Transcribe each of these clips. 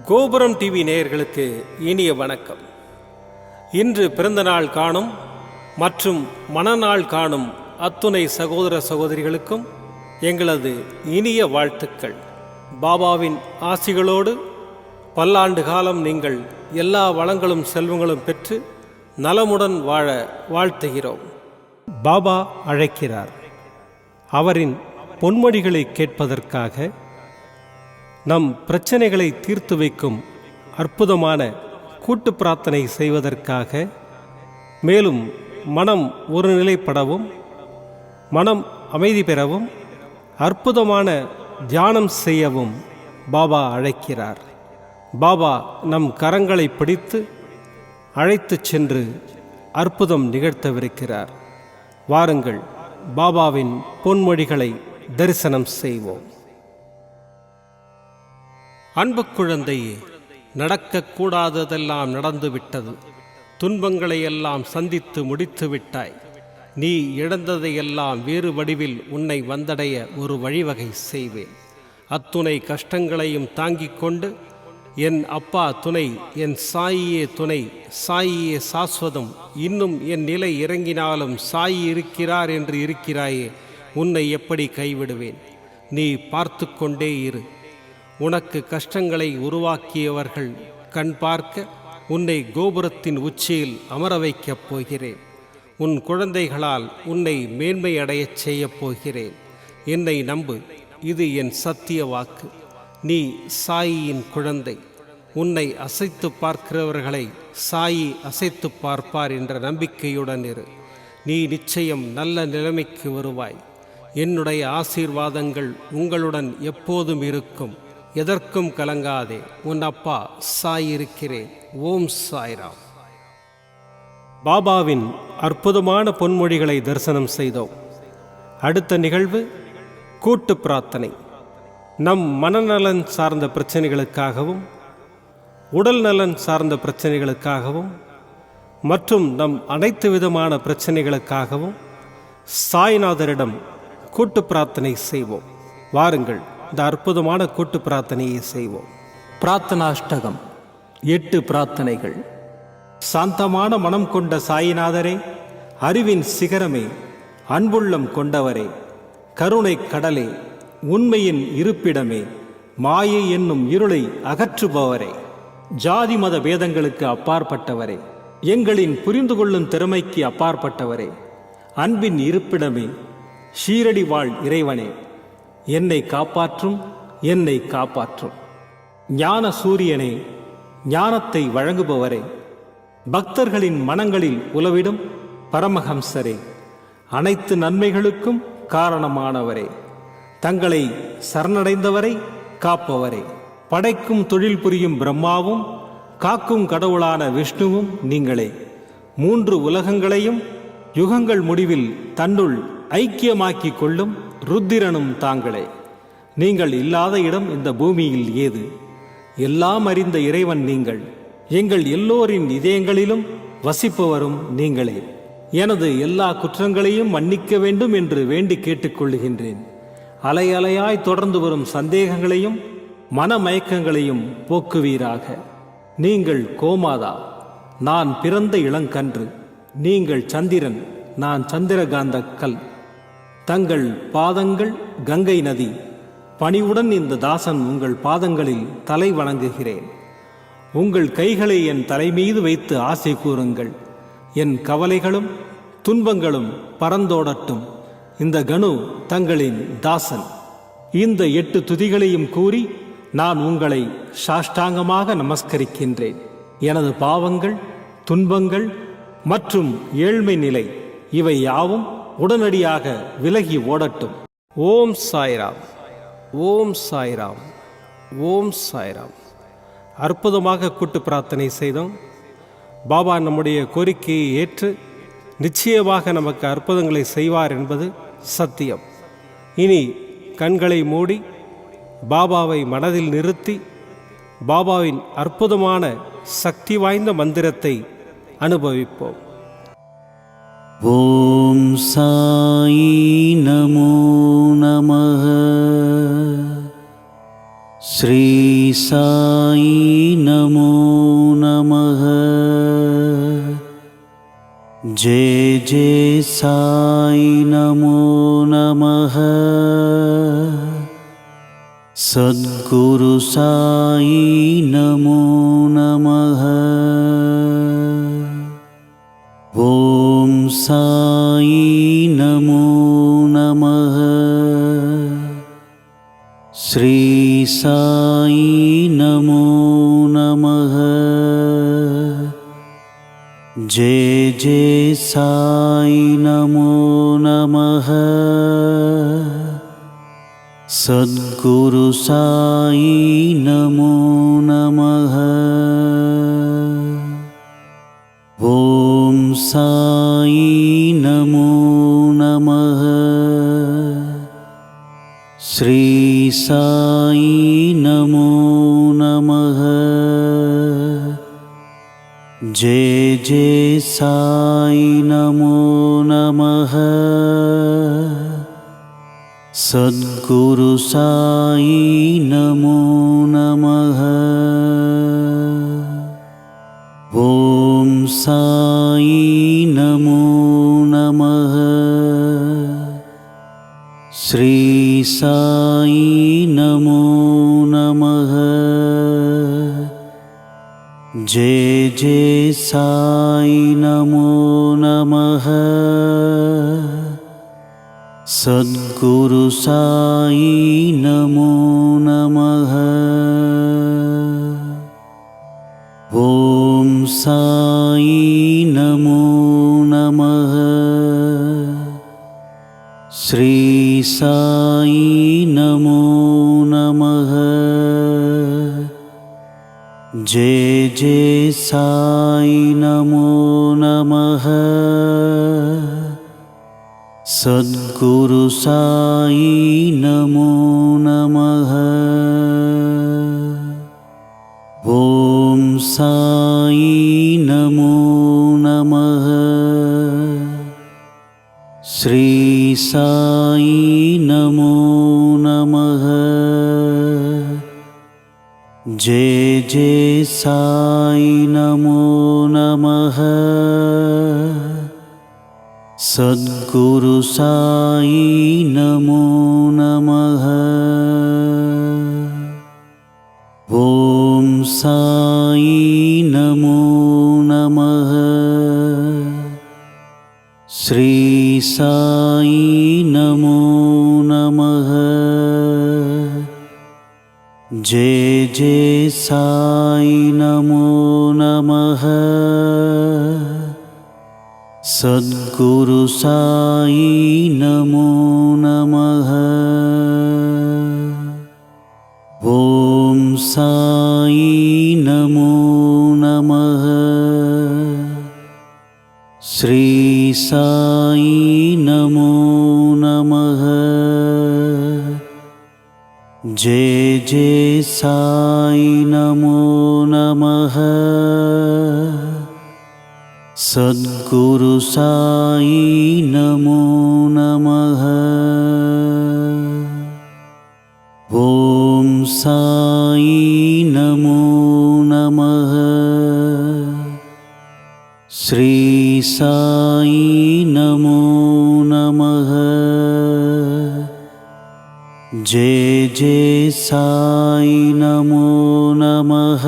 கோபுரம் டிவி நேயர்களுக்கு இனிய வணக்கம். இன்று பிறந்தநாள் காணும் மற்றும் மணநாள் காணும் அத்துணை சகோதர சகோதரிகளுக்கும் எங்களது இனிய வாழ்த்துக்கள். பாபாவின் ஆசிகளோடு பல்லாண்டு காலம் நீங்கள் எல்லா வளங்களும் செல்வங்களும் பெற்று நலமுடன் வாழ வாழ்த்துகிறோம். பாபா அழைக்கிறார். அவரின் பொன்மொழிகளை கேட்பதற்காக, நம் பிரச்சனைகளை தீர்த்து வைக்கும் அற்புதமான கூட்டு பிரார்த்தனை செய்வதற்காக, மேலும் மனம் ஒருநிலைப்படவும் மனம் அமைதி பெறவும் அற்புதமான தியானம் செய்யவும் பாபா அழைக்கிறார். பாபா நம் கரங்களை பிடித்து அழைத்துச் சென்று அற்புதம் நிகழ்த்தவிருக்கிறார். வாருங்கள், பாபாவின் பொன்மொழிகளை தரிசனம் செய்வோம். அன்பு குழந்தையே, நடக்கக்கூடாததெல்லாம் நடந்துவிட்டது. துன்பங்களை எல்லாம் சந்தித்து முடித்து விட்டாய். நீ இழந்ததையெல்லாம் வேறு வடிவில் உன்னை வந்தடைய ஒரு வழிவகை செய்வேன். அத்துணை கஷ்டங்களையும் தாங்கிக் கொண்டு, என் அப்பா துணை, என் சாயியே துணை, சாயியே சாஸ்வதம், இன்னும் என் நிலை இறங்கினாலும் சாயி இருக்கிறார் என்று இருக்கிறாயே, உன்னை எப்படி கைவிடுவேன்? நீ பார்த்து கொண்டே இரு. உனக்கு கஷ்டங்களை உருவாக்கியவர்கள் கண் பார்க்க உன்னை கோபுரத்தின் உச்சியில் அமர வைக்கப் போகிறேன். உன் குழந்தைகளால் உன்னை மேன்மை அடையச் செய்யப் போகிறேன். என்னை நம்பு, இது என் சத்திய வாக்கு. நீ சாயியின் குழந்தை. உன்னை அசைத்து பார்க்கிறவர்களை சாயி அசைத்து பார்ப்பார் என்ற நம்பிக்கையுடன் இரு. நீ நிச்சயம் நல்ல நிலைமைக்கு வருவாய். என்னுடைய ஆசீர்வாதங்கள் உங்களுடன் எப்போதும் இருக்கும். எதற்கும் கலங்காதே. உன் அப்பா சாய் இருக்கிறேன். ஓம் சாய்ராம். பாபாவின் அற்புதமான பொன்மொழிகளை தரிசனம் செய்தோம். அடுத்த நிகழ்வு கூட்டு பிரார்த்தனை. நம் மனநலன் சார்ந்த பிரச்சனைகளுக்காகவும், உடல் நலன் சார்ந்த பிரச்சனைகளுக்காகவும் மற்றும் நம் அனைத்து விதமான பிரச்சனைகளுக்காகவும் சாய்நாதரிடம் கூட்டு பிரார்த்தனை செய்வோம். வாருங்கள், இந்த அற்புதமான கூட்டு பிரார்த்தனையை செய்வோம். பிரார்த்தனாஷ்டகம். 8 பிரார்த்தனைகள். சாந்தமான மனம் கொண்ட சாயிநாதரே, அறிவின் சிகரமே, அன்புள்ளம் கொண்டவரே, கருணை கடலே, உண்மையின் இருப்பிடமே, மாயை என்னும் இருளை அகற்றுபவரே, ஜாதி மத பேதங்களுக்கு அப்பாற்பட்டவரே, எங்களின் புரிந்து கொள்ளும் திறமைக்கு அப்பாற்பட்டவரே, அன்பின் இருப்பிடமே, ஷீரடி வாழ் இறைவனே, என்னை காப்பாற்றும், என்னை காப்பாற்றும். ஞான சூரியனே, ஞானத்தை வழங்குபவரே, பக்தர்களின் மனங்களில் உலவிடும் பரமஹம்சரே, அனைத்து நன்மைகளுக்கும் காரணமானவரே, தங்களை சரணடைந்தவரை காப்பவரே, படைக்கும் தொழில் புரியும் பிரம்மாவும் காக்கும் கடவுளான விஷ்ணுவும் நீங்களே. 3 உலகங்களையும் யுகங்கள் முடிவில் தன்னுள் ஐக்கியமாக்கிக் கொள்ளும் ருத்திரனும் தாங்களே. நீங்கள் இல்லாத இடம் இந்த பூமியில் ஏது? எல்லாம் அறிந்த இறைவன் நீங்கள். எங்கள் எல்லோரின் இதயங்களிலும் வசிப்பவரும் நீங்களே. எனது எல்லா குற்றங்களையும் மன்னிக்க வேண்டும் என்று வேண்டி கேட்டுக்கொள்ளுகின்றேன். அலை அலையாய் தொடர்ந்து வரும் சந்தேகங்களையும் மனமயக்கங்களையும் போக்குவீராக. நீங்கள் கோமாதா, நான் பிறந்த இளங்கன்று. நீங்கள் சந்திரன், நான் சந்திரகாந்த கல். தங்கள் பாதங்கள் கங்கை நதி. பணிவுடன் இந்த தாசன் உங்கள் பாதங்களில் தலை வணங்குகிறேன். உங்கள் கைகளை என் தலைமீது வைத்து ஆசை கூறுங்கள். என் கவலைகளும் துன்பங்களும் பறந்தோடட்டும். இந்த கணு தங்களின் தாசன். இந்த 8 துதிகளையும் கூறி நான் உங்களை சாஷ்டாங்கமாக நமஸ்கரிக்கின்றேன். எனது பாவங்கள், துன்பங்கள் மற்றும் ஏழ்மை நிலை இவை யாவும் உடனடியாக விலகி ஓடட்டும். ஓம் சாய்ராம், ஓம் சாய்ராம், ஓம் சாய்ராம். அற்புதமாக கூட்டு பிரார்த்தனை செய்தோம். பாபா நம்முடைய கோரிக்கையை ஏற்று நிச்சயமாக நமக்கு அற்புதங்களை செய்வார் என்பது சத்தியம். இனி கண்களை மூடி பாபாவை மனதில் நிறுத்தி பாபாவின் அற்புதமான சக்தி வாய்ந்த மந்திரத்தை அனுபவிப்போம். ஓம் சாயி நமோ நமः. ஸ்ரீ சாயி जय जय साई नमो नमः। सद्गुरु साई नमो नमः। ओम साई नमो नमः। श्री साई नमो नमः। जय जय साई नमो नमः। सद्गुरु साई नमो नमः। ओम साई नमो नमः। श्री साई नमो नमः। जय जय साई नमो नमः। सद्गुरु साई नमो नमः। ओम साई नमो नमः। श्री साई नमो नमः। जय जय साई नमो नमः। सद्गुरु साई नमो नमः। ओम साई नमो नमः। श्री साई नमो नमः। जय जय साई नमो नमः। सद्गुरु साई नमो नमः। ओम साई नमो नमः। श्री साई नमो नमः। जय जय साई नमो नमः। सद्गुरु साई नमो नमः। ओम साई नमो नमः। श्री साई नमो नमः। जय जय साई नमो नमः। सद्गुरु साई नमो नमः। ओम साई नमो नमः। श्री साई नमो नमः। जय जय साई नमो नमः। सद्गुरु साई नमो नमः। ओम साई नमो नमः। श्री साई नमो नमः। जय जय साई नमो नमः।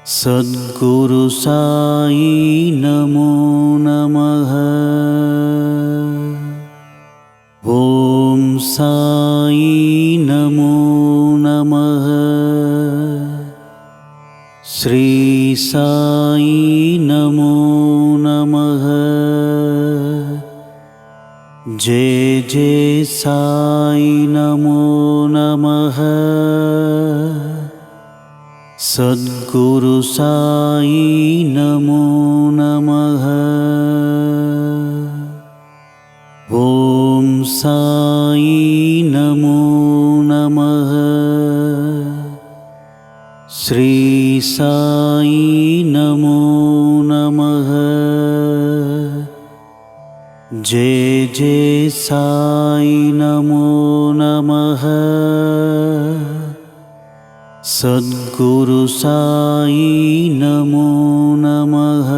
सद्गुरु साई नमो नमः। ओम साई नमो नमः। श्री साई नमो नमः। जय जय साई नमो नमः। सद्गुरु साई नमो नमः। ओम साई नमो नमः। श्री साई नमो नमः। जय जय साई नमो नमः। सद्गुरु साई नमो नमः।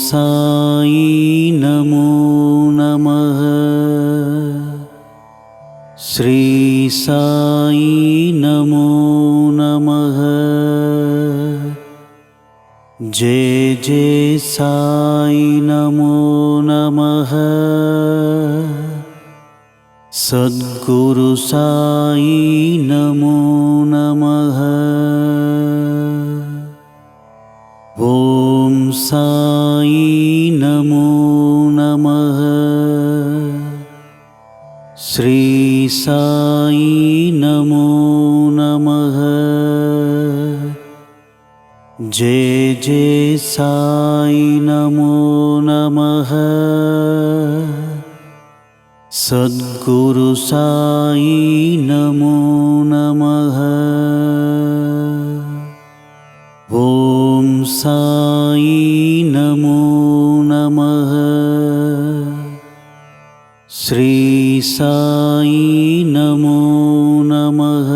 சாயி நமோ நமः. ஸ்ரீ சாயி நமோ நமः. ஜெய ஜெய சாயி நமோ நமः. சத்குரு சாயி நமோ நமः. ஓம் சாயி நமோ நமः. ஸ்ரீ சாயி நமோ நமः. ஜெய ஜெய சாயி நமோ நமः. சத்குரு சாயி நமோ நமः. ஓம் சாயி நமோ நமः. ஸ்ரீ சாயி நமோ நமः.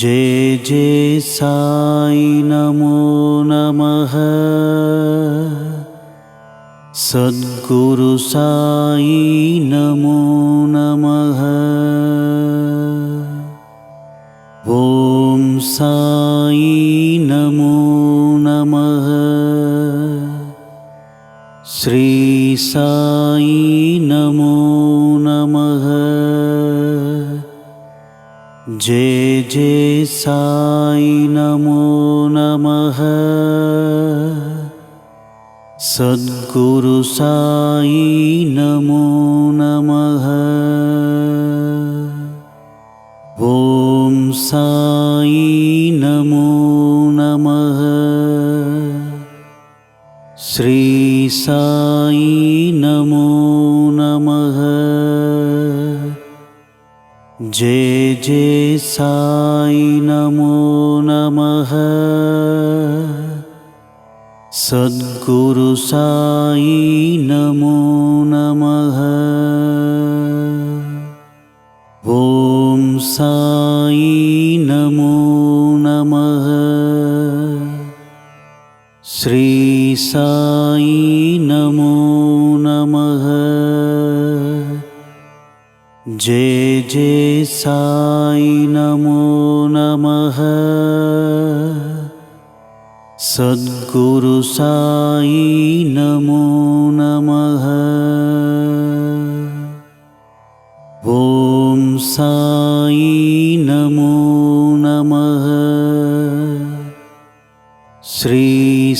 ஜெய ஜெய சாயி நமோ நமः. சத்குரு சாயி நமோ நமः. ஓம் சாயி நமோ நமः. ஸ்ரீ சாயி நமோ நமः. ஜெய ஜெய சாயி நமோ நமः. சத்குரு சாயி நமோ நமः. ஓம் சாயி நமோ நமः. ஸ்ரீ சாயி நமோ நமः. ஜெய ஜெய சாயி நமோ நமः. சத்குரு சாயி நமோ நமः. ஓம் சாயி நமோ நமः. ஸ்ரீ சாயி நமோ நமः. ஜெய ஜெய சாயி நமோ நமः. சத்குரு சாயி நமோ நமः. ஓம் சாயி நமோ நமः. ஸ்ரீ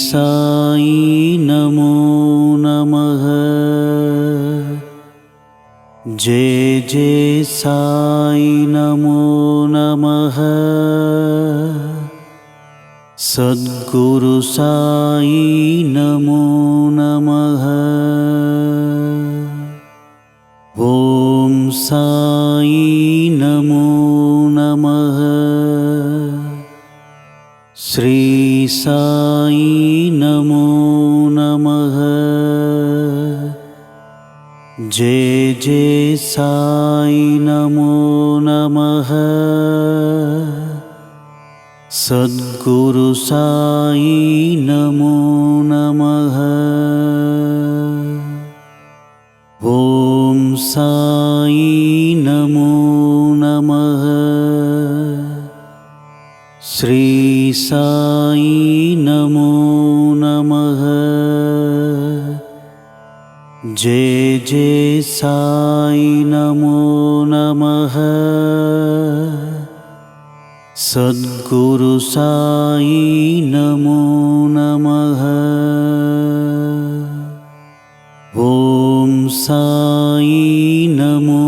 சாயி நமோ நமः. ஜெய ஜெய சாயி நமோ நமः. சத்குரு சாயி நமோ நமः. ஓம் சாயி நமோ நமः. ஸ்ரீ சாயி நமோ நமः. ஜெய ஜெய சாயி நமோ நமः. சத்குரு சாயி நமோ நமः. ஓம் சாயி நமோ நமः. ஸ்ரீ சாயி நமோ நமः. ஜெய ஜெய சாயி நமோ நமः. சத்குரு சாயி நமோ நமः. ஓம் சாயி நமோ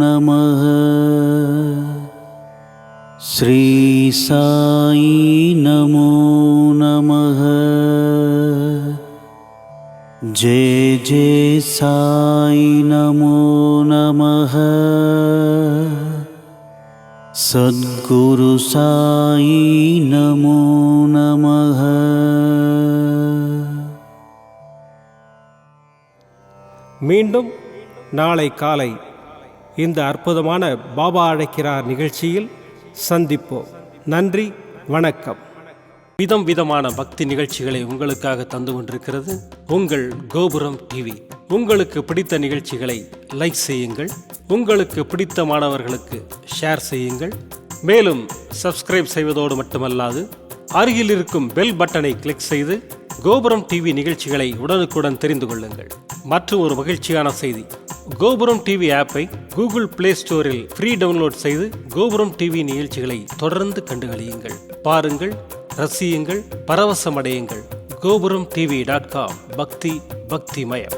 நமः. ஸ்ரீ சாயி நமோ நமः. ஜெய ஜெய சாயி நமோ நமः. சத்குரு சாயி நமோ நமः. மீண்டும் நாளை காலை இந்த அற்புதமான பாபா அழைக்கிறார் நிகழ்ச்சியில் சந்திப்போம். நன்றி, வணக்கம். விதம் விதமான பக்தி நிகழ்ச்சிகளை உங்களுக்காக தந்து கொண்டிருக்கிறது உங்கள் கோபுரம் டிவி. உங்களுக்கு பிடித்த நிகழ்ச்சிகளை லைக் செய்யுங்கள், உங்களுக்கு பிடித்த மாணவர்களுக்கு ஷேர் செய்யுங்கள். மேலும் சப்ஸ்கிரைப் செய்வதோடு மட்டுமல்லாது அருகில் இருக்கும் பெல் பட்டனை கிளிக் செய்து கோபுரம் டிவி நிகழ்ச்சிகளை உடனுக்குடன் தெரிந்து கொள்ளுங்கள். மற்றும் ஒரு மகிழ்ச்சியான செய்தி, கோபுரம் டிவி ஆப்பை கூகுள் பிளே ஸ்டோரில் ஃப்ரீ டவுன்லோட் செய்து கோபுரம் டிவி நிகழ்ச்சிகளை தொடர்ந்து கண்டுகளியுங்கள். பாருங்கள், ரசியுங்கள், பரவசமடையுங்கள். gopuramtv.com பக்தி பக்திமயம்.